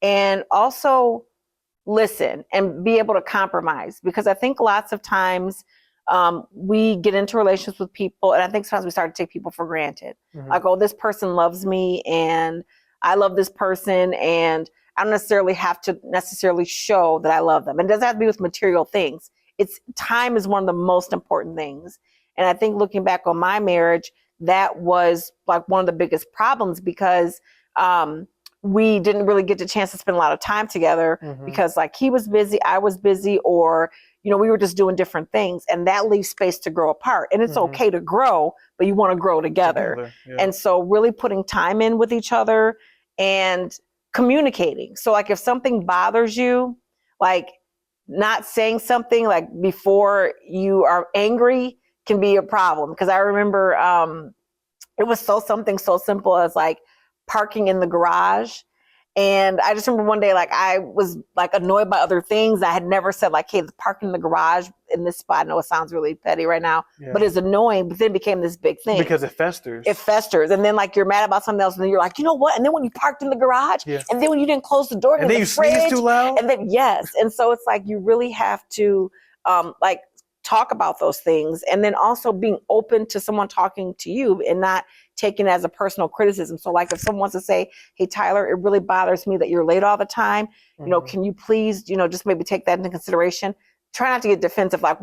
and also listen and be able to compromise, because I think lots of times we get into relationships with people, and I think sometimes we start to take people for granted. Like, oh, this person loves me and I love this person, and I don't necessarily have to show that I love them. And it doesn't have to be with material things. Time is one of the most important things. And I think looking back on my marriage, that was like one of the biggest problems, because we didn't really get the chance to spend a lot of time together because like he was busy, I was busy, or we were just doing different things, and that leaves space to grow apart. And it's okay to grow, but you want to grow together. And so really putting time in with each other and communicating. So like if something bothers you, like not saying something like before you are angry can be a problem. Because I remember it was something so simple as like parking in the garage. And I just remember one day, like I was like annoyed by other things. I had never said like, hey, parking in the garage in this spot. I know it sounds really petty right now, but it's annoying. But then it became this big thing. Because it festers. It festers. And then like you're mad about something else, and then you're like, you know what? And then when you parked in the garage, and then when you didn't close the door, and then you sneezed too loud. And then and so it's like you really have to like talk about those things, and then also being open to someone talking to you and not taking it as a personal criticism. So like if someone wants to say, hey, Tyler, it really bothers me that you're late all the time. Can you please, just maybe take that into consideration? Try not to get defensive. Like,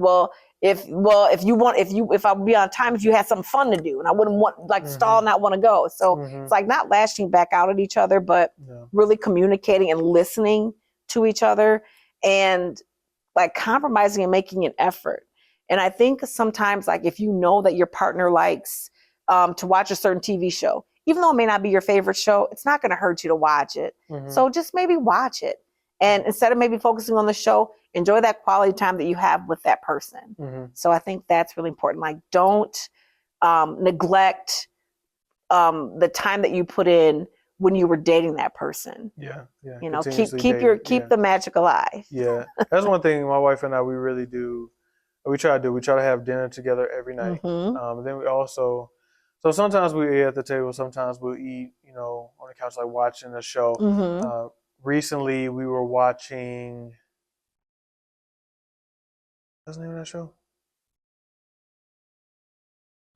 if I'll be on time, if you had something fun to do, and I wouldn't want like stall, not want to go. So it's like not lashing back out at each other, but really communicating and listening to each other, and like compromising and making an effort. And I think sometimes like if you know that your partner likes to watch a certain TV show, even though it may not be your favorite show, it's not going to hurt you to watch it. So just maybe watch it. And instead of maybe focusing on the show, enjoy that quality time that you have with that person. So I think that's really important. Like don't neglect the time that you put in when you were dating that person. Keep the magic alive. That's one thing my wife and I, we really do. We try to have dinner together every night. Then we also, so sometimes we eat at the table, sometimes we'll eat, on the couch, like watching a show. Recently we were watching, what's the name of that show?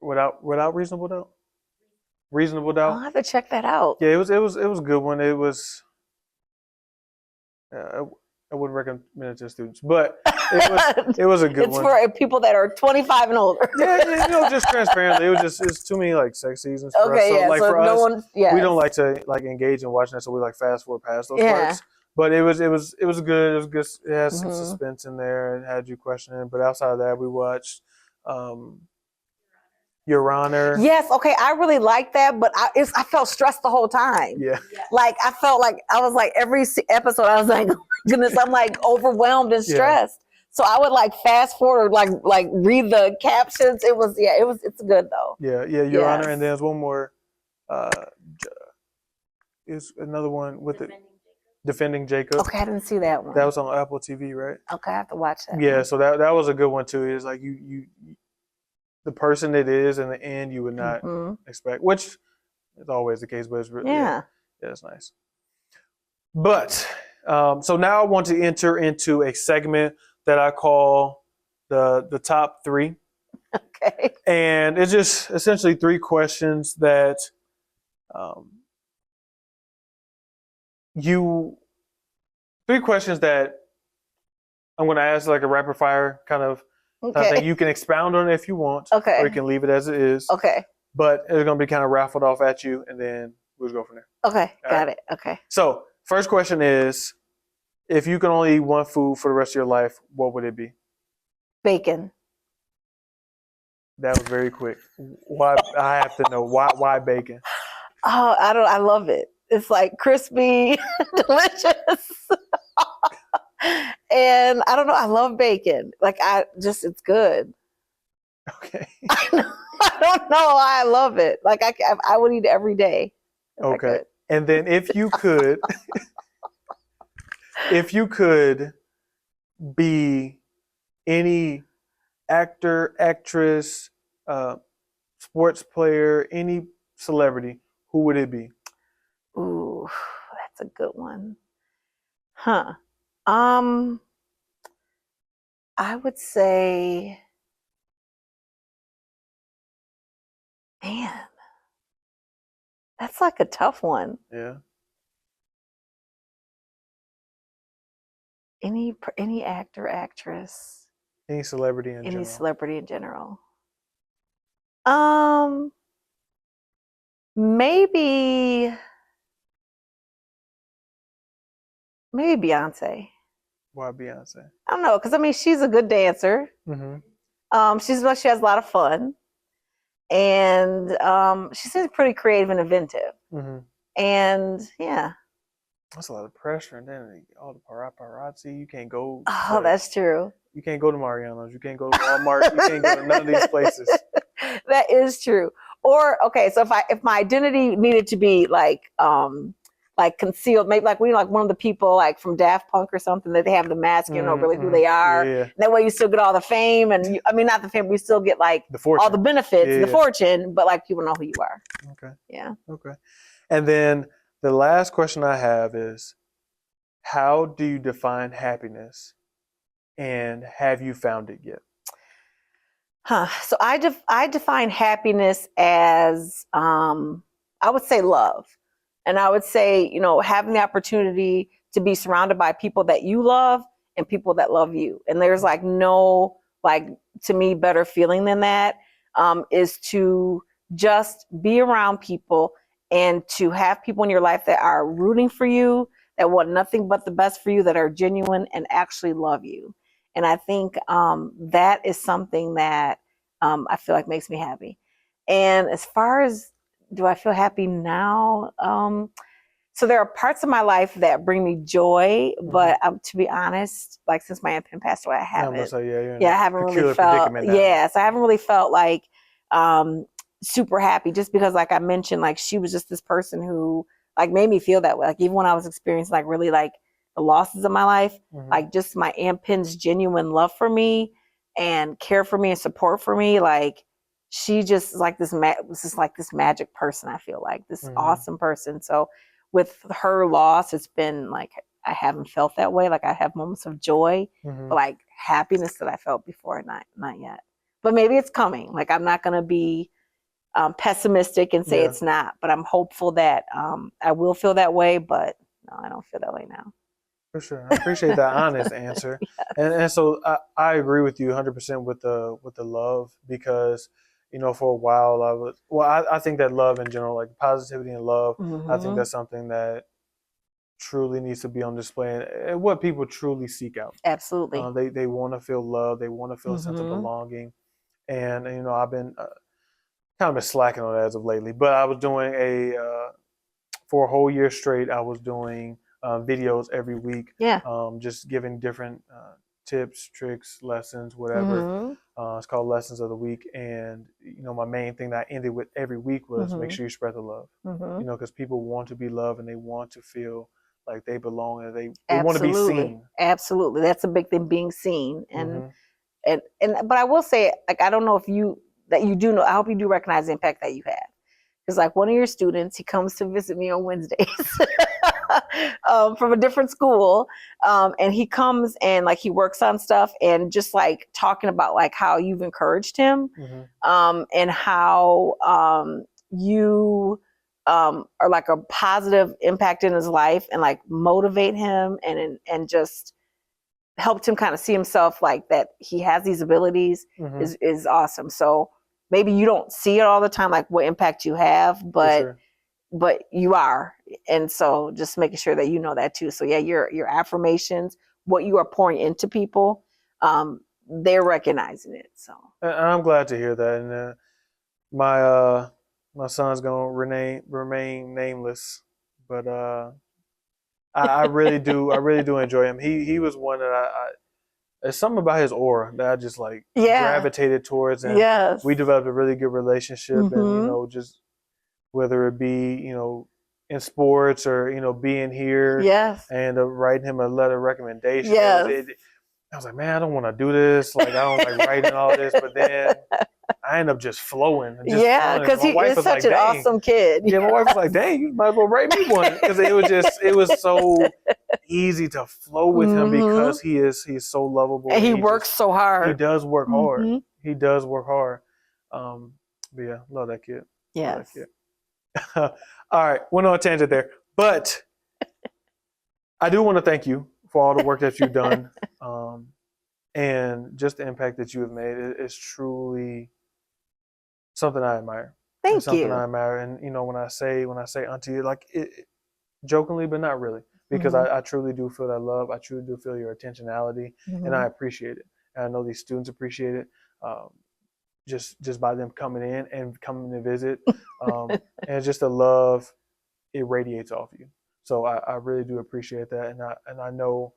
Without Reasonable Doubt? Reasonable Doubt. I'll have to check that out. Yeah, it was a good one. It was, I wouldn't recommend it to students, but it was a good one. It's for people that are 25 and older. Just transparently, it's too many like sex scenes for us. So, like so for no us, one, we don't like to like engage in watching that, so we like fast forward past those parts. But it was good. It was good. It had some suspense in there and had you questioning. But outside of that, we watched Your Honor. Yes, okay, I really liked that, but I felt stressed the whole time. Yeah. Like I felt like I was like every episode I was like, oh my goodness, I'm like overwhelmed and stressed. So I would like fast forward, like read the captions. It's good though. Yeah, Your Honor, and there's one more. Is another one with Defending Jacob. Okay, I didn't see that one. That was on Apple TV, right? Okay, I have to watch that. Yeah, so that was a good one too. It's like you the person it is in the end you would not expect, which it's always the case, but it's really, Yeah. yeah, it's nice. But so now I want to enter into a segment that I call the top three. Okay. And it's just essentially three questions that that I'm going to ask, like a rapid fire kind of thing. You can expound on it if you want, or you can leave it as it is. Okay. But it's going to be kind of raffled off at you, and then we'll just go from there. Okay. Got it. Okay. So first question is, if you can only eat one food for the rest of your life, what would it be? Bacon. That was very quick. Why? I have to know why bacon. Oh, I love it. It's like crispy, delicious. And I don't know, I love bacon. Like it's good. Okay. I don't know why I love it. Like I would eat it every day. Okay. And then if you could be any actor, actress, sports player, any celebrity, who would it be? Ooh, that's a good one. Huh. I would say, man, that's like a tough one. Yeah. Any actor, actress, any celebrity in any general. celebrity in general. Maybe Beyonce. Why Beyonce? I don't know, because I mean, she's a good dancer. Mm-hmm. She has a lot of fun, and she seems pretty creative and inventive. Mm-hmm. And yeah, that's a lot of pressure. And then all the paparazzi, you can't go. Oh, that's true. You can't go to Mariano's. You can't go to Walmart. You can't go to none of these places. That is true. Or okay, so if my identity needed to be like concealed, maybe like like one of the people like from Daft Punk or something, that they have the mask, you know, really who they are. Yeah. That way you still get all the fame, and I mean not the fame, but you still get like all the benefits, the fortune, but like people know who you are. Okay. Yeah. Okay. And then the last question I have is, how do you define happiness, and have you found it yet? So I define happiness as I would say love. And I would say, you know, having the opportunity to be surrounded by people that you love and people that love you. And there's like no, like, to me, better feeling than that, is to just be around people and to have people in your life that are rooting for you, that want nothing but the best for you, that are genuine and actually love you. And I think that is something that I feel like makes me happy. And as far as, do I feel happy now? So there are parts of my life that bring me joy, but to be honest, like since my aunt passed away, I haven't. I haven't really felt. Yes, I haven't really felt like super happy, just because, like I mentioned, like she was just this person who like made me feel that way. Like even when I was experiencing like really like the losses of my life, like just my Aunt Pen's genuine love for me and care for me and support for me, like she just like this was just like this magic person. I feel like this awesome person. So with her loss, it's been like I haven't felt that way. Like I have moments of joy, but like happiness that I felt before, not yet. But maybe it's coming. Like I'm not gonna be pessimistic and say it's not, but I'm hopeful that I will feel that way. But no, I don't feel that way now. For sure. I appreciate that honest answer. Yes. And so I agree with you 100% with the love, because, you know, for a while I think that love in general, like positivity and love, I think that's something that truly needs to be on display, and what people truly seek out. Absolutely. They want to feel love. They want to feel a sense of belonging. And, you know, I've been kind of been slacking on that as of lately, but I was doing for a whole year straight, I was doing videos every week, just giving different tips, tricks, lessons, whatever. It's called Lessons of the Week. And, you know, my main thing that I ended with every week was make sure you spread the love, you know, because people want to be loved and they want to feel like they belong, and they want to be seen. Absolutely. That's a big thing, being seen. And but I will say, like, I don't know if you do know, I hope you do recognize the impact that you have. Because like one of your students, he comes to visit me on Wednesdays from a different school. And he comes and like he works on stuff and just like talking about like how you've encouraged him, and how you are like a positive impact in his life and like motivate him and just helped him kind of see himself like that he has these abilities is awesome. So maybe you don't see it all the time, like what impact you have, but you are. And so just making sure that you know that too. So yeah, your affirmations, what you are pouring into people, they're recognizing it. So and I'm glad to hear that. And my son's gonna remain nameless, but I really do enjoy him. He was one that I there's something about his aura that I just like gravitated towards, and we developed a really good relationship. And just whether it be in sports or being here, and writing him a letter of recommendation. I was like, man, I don't want to do this. Like, I don't like writing all this, but then I end up just flowing. Because he is such an awesome kid. Yeah, my wife was like, dang, you might as well write me one. Because it was so easy to flow with him because he's so lovable. And he works so hard. He does work hard. He does work hard. But yeah, love that kid. Yes. Love that kid. All right, went on a tangent there. But I do want to thank you for all the work that you've done. And just the impact that you have made is truly something I admire. Thank it's something you. I admire. And when I say auntie, like it, jokingly, but not really, because I truly do feel that love. I truly do feel your intentionality, and I appreciate it. And I know these students appreciate it. Just by them coming in and coming to visit, and just the love it radiates off you. So I really do appreciate that, and I know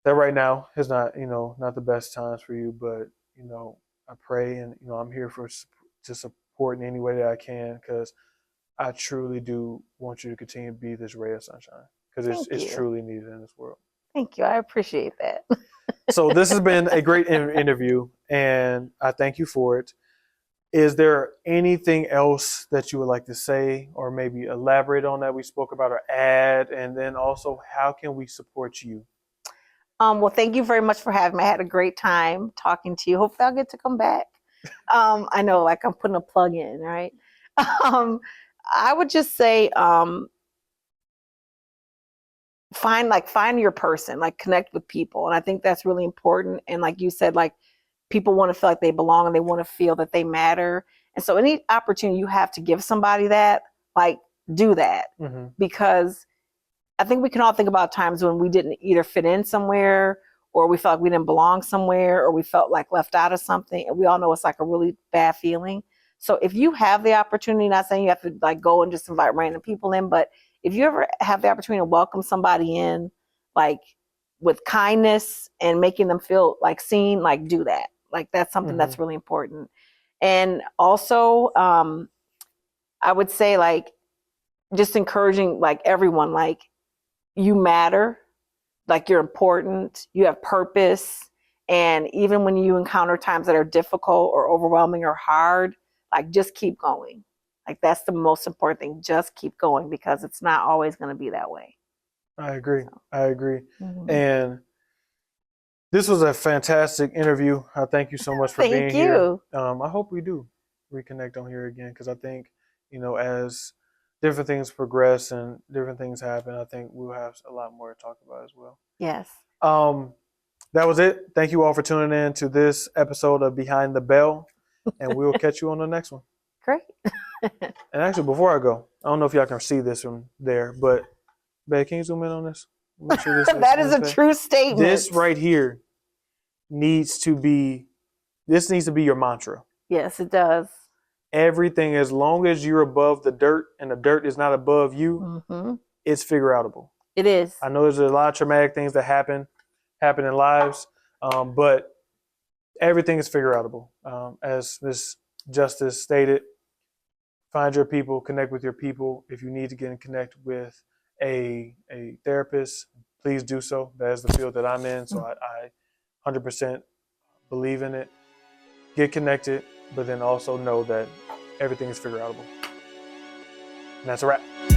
that right now is not not the best times for you, but I pray, and I'm here to support in any way that I can, because I truly do want you to continue to be this ray of sunshine, because it's truly needed in this world. Thank you. I appreciate that. So this has been a great interview, and I thank you for it. Is there anything else that you would like to say, or maybe elaborate on that we spoke about, or add? And then also, how can we support you? Well, thank you very much for having me. I had a great time talking to you. Hopefully I'll get to come back. I know, like, I'm putting a plug in, right? I would just say, find your person, like connect with people. And I think that's really important. And like you said, like, people want to feel like they belong and they want to feel that they matter. And so any opportunity you have to give somebody that, like, do that. Because I think we can all think about times when we didn't either fit in somewhere, or we felt like we didn't belong somewhere, or we felt like left out of something. And we all know it's like a really bad feeling. So if you have the opportunity, not saying you have to like go and just invite random people in, but if you ever have the opportunity to welcome somebody in, like with kindness and making them feel like seen, like do that. Like that's something that's really important. And also, I would say like just encouraging like everyone, like you matter, like you're important, you have purpose. And even when you encounter times that are difficult or overwhelming or hard, like just keep going. Like that's the most important thing. Just keep going, because it's not always going to be that way. I agree. I agree. And this was a fantastic interview. I thank you so much for being here. I hope we do reconnect on here again, because I think, as different things progress and different things happen, I think we'll have a lot more to talk about as well. Yes. That was it. Thank you all for tuning in to this episode of Behind the Bell, and we will catch you on the next one. Great. And actually, before I go, I don't know if y'all can see this from there, but babe, can you zoom in on this? Make sure this that is a true statement. This right here needs to be your mantra. Yes, it does. Everything, as long as you're above the dirt and the dirt is not above you, it's figure outable. It is. I know there's a lot of traumatic things that happen in lives, but everything is figure outable. As Miss Justice stated, find your people, connect with your people. If you need to get in connect with a therapist, please do so. That is the field that I'm in, so I 100% believe in it. Get connected, but then also know that everything is figure outable. And that's a wrap.